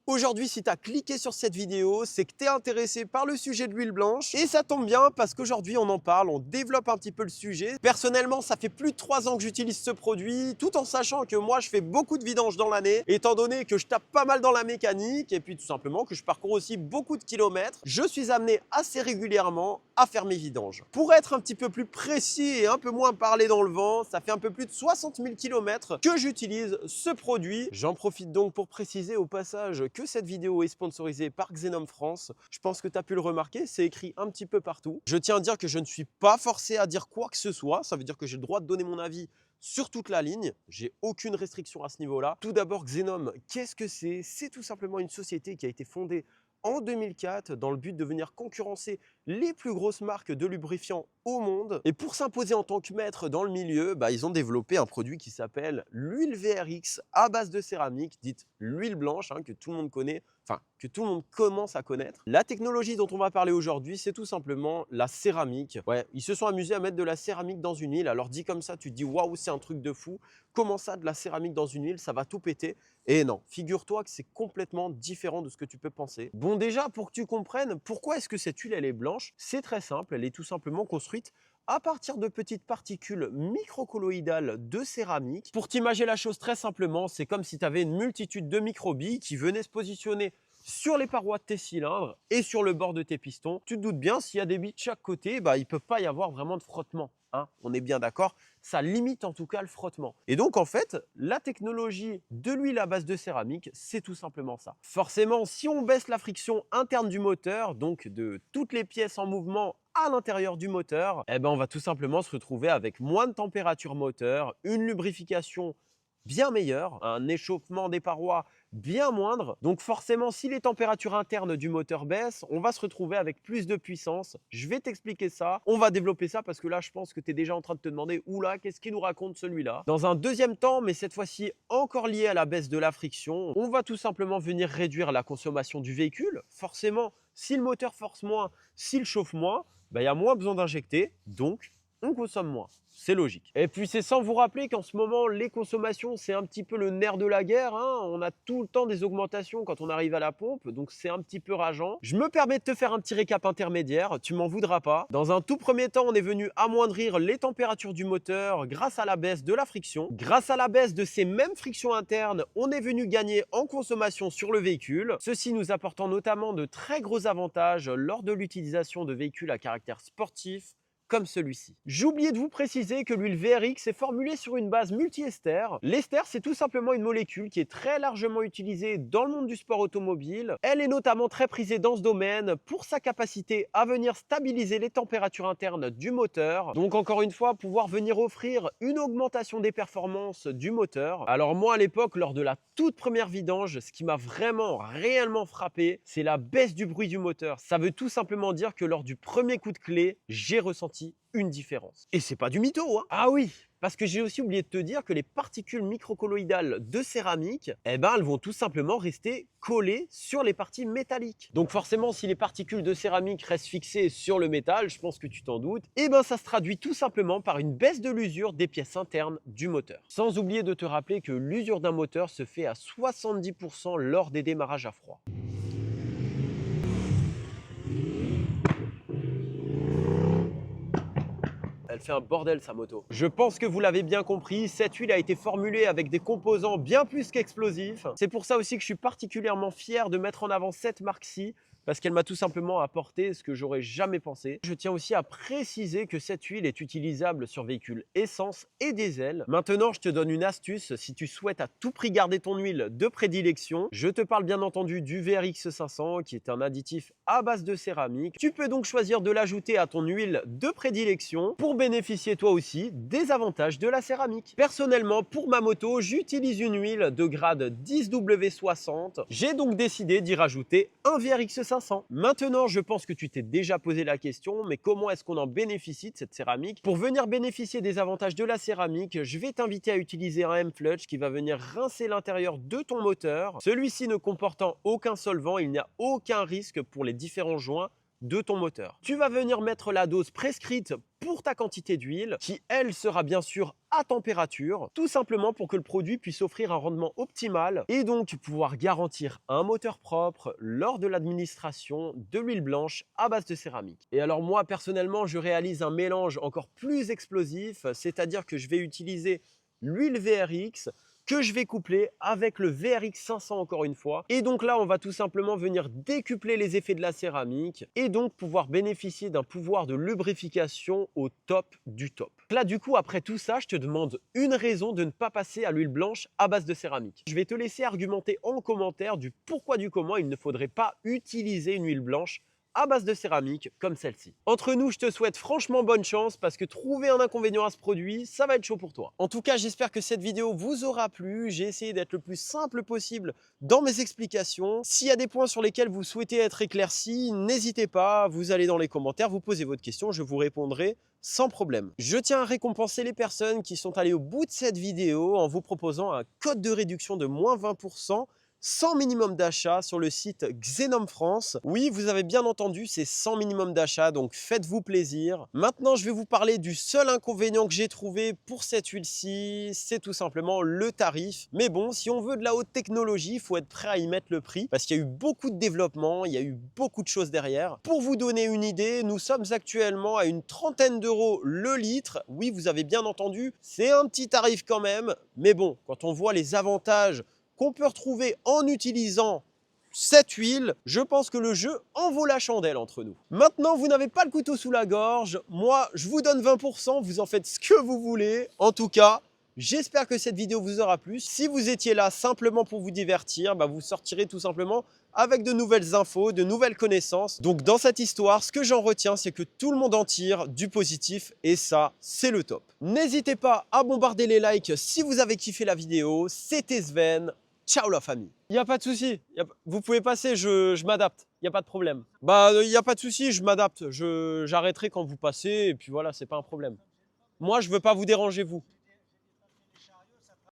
Aujourd'hui, si tu as cliqué sur cette vidéo, c'est que tu es intéressé par le sujet de l'huile blanche. Et ça tombe bien parce qu'aujourd'hui, on en parle, on développe un petit peu le sujet. Personnellement, ça fait plus de 3 ans que j'utilise ce produit, tout en sachant que moi, je fais beaucoup de vidanges dans l'année, étant donné que je tape pas mal dans la mécanique et puis tout simplement que je parcours aussi beaucoup de kilomètres. Je suis amené assez régulièrement à faire mes vidanges. Pour être un petit peu plus précis et un peu moins parler dans le vent, ça fait un peu plus de 60 000 km que j'utilise ce produit. J'en profite donc pour préciser au passage que cette vidéo est sponsorisée par Xenom France. Je pense que tu as pu le remarquer, c'est écrit un petit peu partout. Je tiens à dire que je ne suis pas forcé à dire quoi que ce soit. Ça veut dire que j'ai le droit de donner mon avis sur toute la ligne. J'ai aucune restriction à ce niveau-là. Tout d'abord, Xenom, qu'est-ce que c'est? C'est tout simplement une société qui a été fondée en 2004 dans le but de venir concurrencer les plus grosses marques de lubrifiants au monde. Et pour s'imposer en tant que maître dans le milieu, ils ont développé un produit qui s'appelle l'huile VRX à base de céramique, dite l'huile blanche, que tout le monde connaît, enfin que tout le monde commence à connaître. La technologie dont on va parler aujourd'hui, c'est tout simplement la céramique. Ouais, ils se sont amusés à mettre de la céramique dans une huile. Alors dit comme ça, tu te dis waouh, c'est un truc de fou. Comment ça, de la céramique dans une huile, ça va tout péter? Et non, figure-toi que c'est complètement différent de ce que tu peux penser. Bon, déjà, pour que tu comprennes pourquoi est-ce que cette huile, elle est blanche, c'est très simple, elle est tout simplement construite à partir de petites particules microcolloïdales de céramique. Pour t'imaginer la chose très simplement, c'est comme si tu avais une multitude de microbilles qui venaient se positionner sur les parois de tes cylindres et sur le bord de tes pistons. Tu te doutes bien, s'il y a des billes de chaque côté, il ne peut pas y avoir vraiment de frottement. On est bien d'accord, ça limite en tout cas le frottement. Et donc en fait, la technologie de l'huile à base de céramique, c'est tout simplement ça. Forcément, si on baisse la friction interne du moteur, donc de toutes les pièces en mouvement à l'intérieur du moteur, on va tout simplement se retrouver avec moins de température moteur, une lubrification bien meilleure, un échauffement des parois bien moindre. Donc forcément, si les températures internes du moteur baissent, on va se retrouver avec plus de puissance. Je vais t'expliquer ça. On va développer ça parce que là, je pense que tu es déjà en train de te demander « Oula, qu'est-ce qu'il nous raconte celui-là ?» Dans un deuxième temps, mais cette fois-ci encore lié à la baisse de la friction, on va tout simplement venir réduire la consommation du véhicule. Forcément, si le moteur force moins, s'il chauffe moins, il y a moins besoin d'injecter, donc on consomme moins. C'est logique. Et puis c'est sans vous rappeler qu'en ce moment, les consommations, c'est un petit peu le nerf de la guerre. On a tout le temps des augmentations quand on arrive à la pompe, donc c'est un petit peu rageant. Je me permets de te faire un petit récap intermédiaire, tu m'en voudras pas. Dans un tout premier temps, on est venu amoindrir les températures du moteur grâce à la baisse de la friction. Grâce à la baisse de ces mêmes frictions internes, on est venu gagner en consommation sur le véhicule. Ceci nous apportant notamment de très gros avantages lors de l'utilisation de véhicules à caractère sportif, comme celui-ci. J'ai oublié de vous préciser que l'huile VRX est formulée sur une base multi-ester. L'ester, c'est tout simplement une molécule qui est très largement utilisée dans le monde du sport automobile. Elle est notamment très prisée dans ce domaine pour sa capacité à venir stabiliser les températures internes du moteur. Donc encore une fois, pouvoir venir offrir une augmentation des performances du moteur. Alors moi, à l'époque, lors de la toute première vidange, ce qui m'a vraiment réellement frappé, c'est la baisse du bruit du moteur. Ça veut tout simplement dire que lors du premier coup de clé, j'ai ressenti une différence. Et c'est pas du mytho, Ah oui, parce que j'ai aussi oublié de te dire que les particules microcolloïdales de céramique, elles vont tout simplement rester collées sur les parties métalliques. Donc forcément, si les particules de céramique restent fixées sur le métal, je pense que tu t'en doutes, ça se traduit tout simplement par une baisse de l'usure des pièces internes du moteur. Sans oublier de te rappeler que l'usure d'un moteur se fait à 70% lors des démarrages à froid. Elle fait un bordel sa moto. Je pense que vous l'avez bien compris, cette huile a été formulée avec des composants bien plus qu'explosifs. C'est pour ça aussi que je suis particulièrement fier de mettre en avant cette marque-ci, parce qu'elle m'a tout simplement apporté ce que j'aurais jamais pensé. Je tiens aussi à préciser que cette huile est utilisable sur véhicules essence et diesel. Maintenant, je te donne une astuce si tu souhaites à tout prix garder ton huile de prédilection. Je te parle bien entendu du VRX 500 qui est un additif à base de céramique. Tu peux donc choisir de l'ajouter à ton huile de prédilection pour bénéficier toi aussi des avantages de la céramique. Personnellement, pour ma moto, j'utilise une huile de grade 10W60. J'ai donc décidé d'y rajouter un VRX 500. Maintenant, je pense que tu t'es déjà posé la question, mais comment est-ce qu'on en bénéficie de cette céramique? Pour venir bénéficier des avantages de la céramique, je vais t'inviter à utiliser un M-Flutch qui va venir rincer l'intérieur de ton moteur. Celui-ci ne comportant aucun solvant, il n'y a aucun risque pour les différents joints de ton moteur. Tu vas venir mettre la dose prescrite pour ta quantité d'huile, qui elle sera bien sûr à température, tout simplement pour que le produit puisse offrir un rendement optimal et donc pouvoir garantir un moteur propre lors de l'administration de l'huile blanche à base de céramique. Et alors moi personnellement, je réalise un mélange encore plus explosif, c'est-à-dire que je vais utiliser l'huile VRX que je vais coupler avec le VRX 500 encore une fois. Et donc là, on va tout simplement venir décupler les effets de la céramique et donc pouvoir bénéficier d'un pouvoir de lubrification au top du top. Là, du coup, après tout ça, je te demande une raison de ne pas passer à l'huile blanche à base de céramique. Je vais te laisser argumenter en commentaire du pourquoi du comment il ne faudrait pas utiliser une huile blanche à base de céramique comme celle-ci. Entre nous, je te souhaite franchement bonne chance parce que trouver un inconvénient à ce produit, ça va être chaud pour toi. En tout cas, j'espère que cette vidéo vous aura plu. J'ai essayé d'être le plus simple possible dans mes explications. S'il y a des points sur lesquels vous souhaitez être éclaircis, n'hésitez pas, vous allez dans les commentaires, vous posez votre question, je vous répondrai sans problème. Je tiens à récompenser les personnes qui sont allées au bout de cette vidéo en vous proposant un code de réduction de moins 20% sans minimum d'achat sur le site Xenom France. Oui, vous avez bien entendu, c'est sans minimum d'achat, donc faites-vous plaisir. Maintenant, je vais vous parler du seul inconvénient que j'ai trouvé pour cette huile-ci, c'est tout simplement le tarif. Mais bon, si on veut de la haute technologie, il faut être prêt à y mettre le prix, parce qu'il y a eu beaucoup de développement, il y a eu beaucoup de choses derrière. Pour vous donner une idée, nous sommes actuellement à une trentaine d'euros le litre. Oui, vous avez bien entendu, c'est un petit tarif quand même, mais bon, quand on voit les avantages qu'on peut retrouver en utilisant cette huile, je pense que le jeu en vaut la chandelle entre nous. Maintenant, vous n'avez pas le couteau sous la gorge. Moi, je vous donne 20%, vous en faites ce que vous voulez. En tout cas, j'espère que cette vidéo vous aura plu. Si vous étiez là simplement pour vous divertir, vous sortirez tout simplement avec de nouvelles infos, de nouvelles connaissances. Donc dans cette histoire, ce que j'en retiens, c'est que tout le monde en tire du positif et ça, c'est le top. N'hésitez pas à bombarder les likes si vous avez kiffé la vidéo. C'était Sven. Ciao la famille. Il n'y a pas de souci. Vous pouvez passer, je m'adapte. Il n'y a pas de problème. Il n'y a pas de souci, je m'adapte. J'arrêterai quand vous passez et puis voilà, c'est pas un problème. Moi, je ne veux pas vous déranger vous.